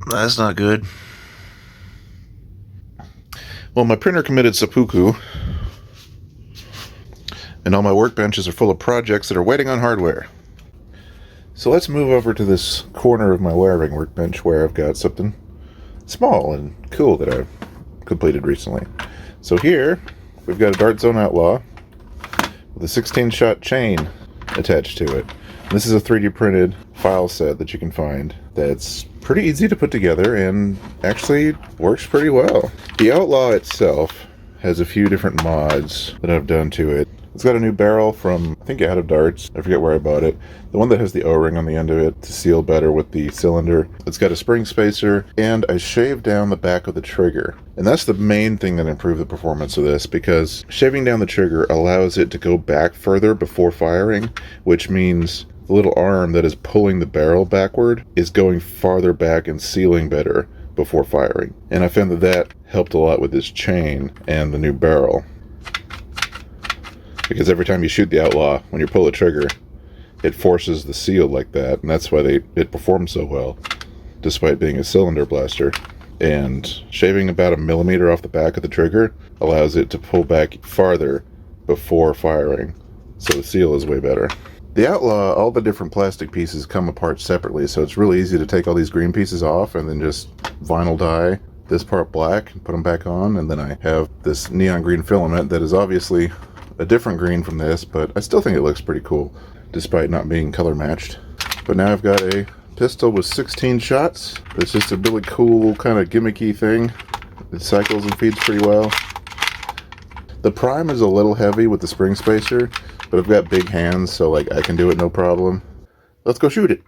That's not good. Well, my printer committed seppuku, and all my workbenches are full of projects that are waiting on hardware. So let's move over to this corner of my wiring workbench where I've got something small and cool that I've completed recently. So here, we've got a Dart Zone Outlaw with a 16-shot chain attached to it. This is a 3D printed file set that you can find that's pretty easy to put together and actually works pretty well. The Outlaw itself has a few different mods that I've done to it. It's got a new barrel from, I think, Out of Darts. I forget where I bought it. The one that has the O-ring on the end of it to seal better with the cylinder. It's got a spring spacer, and I shaved down the back of the trigger. And that's the main thing that improved the performance of this, because shaving down the trigger allows it to go back further before firing, which means the little arm that is pulling the barrel backward is going farther back and sealing better before firing. And I found that that helped a lot with this chain and the new barrel. Because every time you shoot the Outlaw, when you pull the trigger, it forces the seal like that, and that's why it performs so well, despite being a cylinder blaster. And shaving about 1 millimeter off the back of the trigger allows it to pull back farther before firing, so the seal is way better. The Outlaw, all the different plastic pieces come apart separately, so it's really easy to take all these green pieces off and then just vinyl dye this part black and put them back on, and then I have this neon green filament that is obviously a different green from this, but I still think it looks pretty cool, despite not being color matched. But now I've got a pistol with 16 shots. It's just a really cool, kind of gimmicky thing. It cycles and feeds pretty well. The prime is a little heavy with the spring spacer, but I've got big hands, so like I can do it no problem. Let's go shoot it.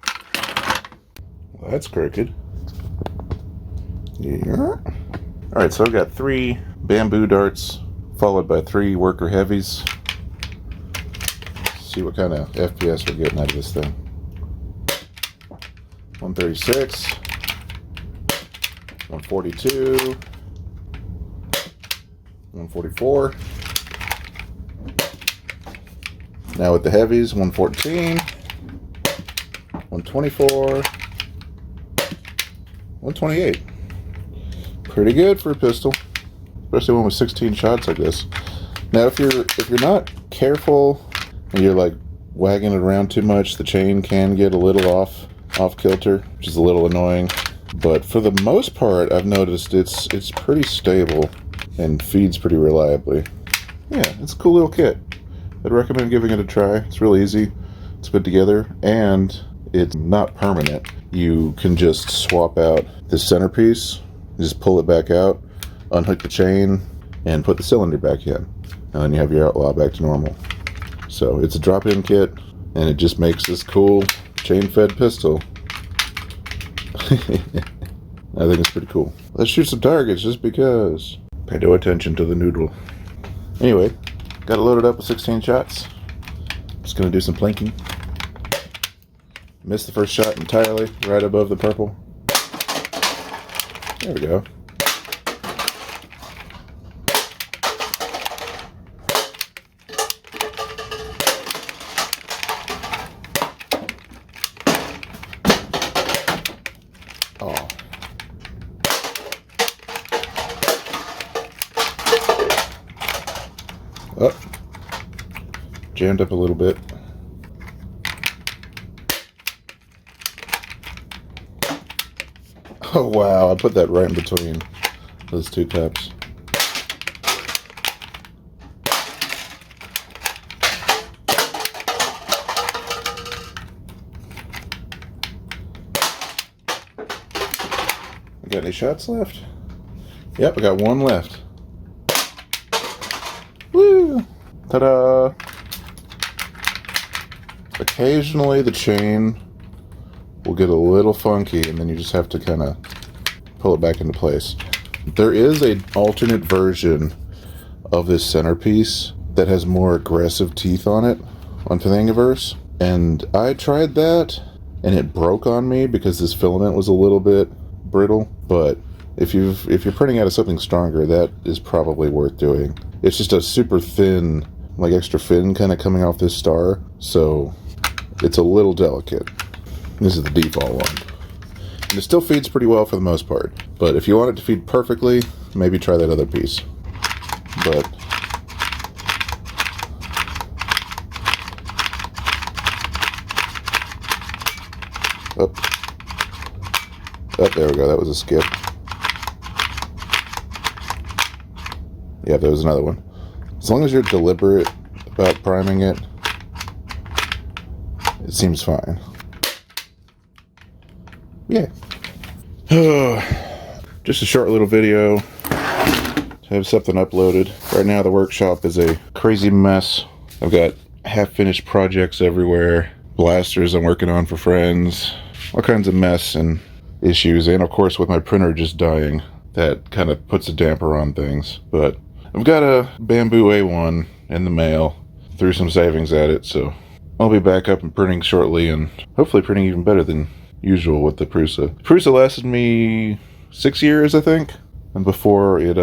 Well, that's crooked. Yeah. Alright, so I've got 3 bamboo darts, followed by 3 worker heavies. Let's see what kind of FPS we're getting out of this thing. 136, 142, 144. Now with the heavies, 114, 124, 128. Pretty good for a pistol, especially one with 16 shots like this. Now if you're not careful and you're like wagging it around too much, the chain can get a little off kilter, which is a little annoying. But for the most part, I've noticed it's pretty stable and feeds pretty reliably. Yeah, it's a cool little kit. I'd recommend giving it a try. It's real easy to put together, and it's not permanent. You can just swap out the centerpiece, just pull it back out, unhook the chain, and put the cylinder back in. And then you have your Outlaw back to normal. So it's a drop-in kit, and it just makes this cool chain-fed pistol. I think it's pretty cool. Let's shoot some targets just because. Pay no attention to the noodle. Anyway, got it loaded up with 16 shots. Just gonna do some plinking. Missed the first shot entirely, right above the purple. There we go. Oh. Oh. Jammed up a little bit. Oh wow, I put that right in between those two cups. Got any shots left? Yep, I got one left. Woo! Ta-da! Occasionally the chain will get a little funky, and then you just have to kind of pull it back into place. There is an alternate version of this centerpiece that has more aggressive teeth on it on thingiverse, and I tried that and it broke on me because this filament was a little bit brittle. But if you're printing out of something stronger, that is probably worth doing. It's just a super thin, like extra fin kind of coming off this star, so it's a little delicate. This is the default one. And it still feeds pretty well for the most part. But if you want it to feed perfectly, maybe try that other piece. But oh, there we go. That was a skip. Yeah, there was another one. As long as you're deliberate about priming it, it seems fine. Yeah. Just a short little video to have something uploaded. Right now the workshop is a crazy mess. I've got half-finished projects everywhere, blasters I'm working on for friends, all kinds of mess and issues, and of course with my printer just dying, that kind of puts a damper on things. But I've got a Bamboo A1 in the mail, threw some savings at it, so I'll be back up and printing shortly, and hopefully printing even better than usual with the Prusa. Prusa lasted me 6 years, I think, and before it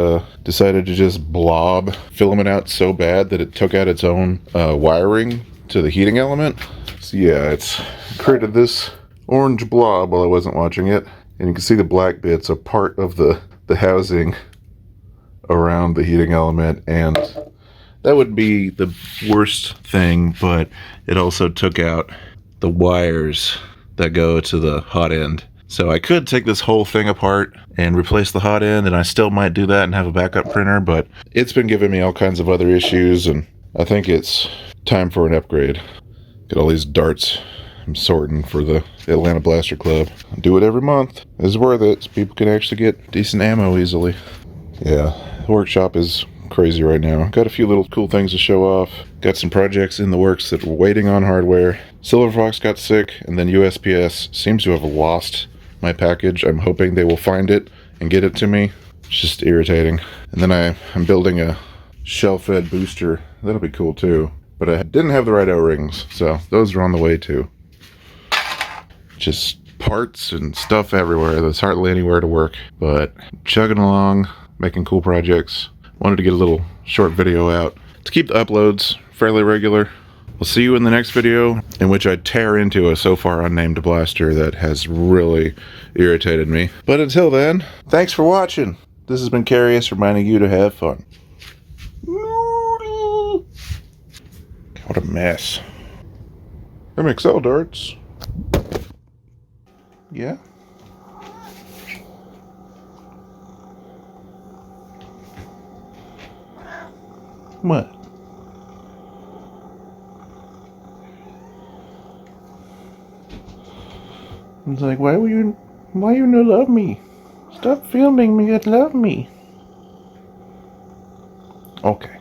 decided to just blob filament out so bad that it took out its own wiring to the heating element. So yeah, it's created this orange blob while I wasn't watching it, and you can see the black bits are part of the housing around the heating element, and that would be the worst thing, but it also took out the wires that go to the hot end. So I could take this whole thing apart and replace the hot end, and I still might do that and have a backup printer, but it's been giving me all kinds of other issues, and I think it's time for an upgrade. Get all these darts I'm sorting for the Atlanta Blaster Club. I do it every month. It's worth it, so people can actually get decent ammo easily. Yeah, the workshop is crazy right now. Got a few little cool things to show off. Got some projects in the works that were waiting on hardware. Silver Fox got sick, and then USPS seems to have lost my package. I'm hoping they will find it and get it to me. It's just irritating. And then I'm building a shell-fed booster. That'll be cool too. But I didn't have the right O-rings, so those are on the way too. Just parts and stuff everywhere. There's hardly anywhere to work. But chugging along, making cool projects. Wanted to get a little short video out to keep the uploads fairly regular. We'll see you in the next video, in which I tear into a so far unnamed blaster that has really irritated me. But until then, thanks for watching. This has been Carious, reminding you to have fun. What a mess. MXL darts. Yeah? What? It's like, why you not love me? Stop filming me and love me. Okay.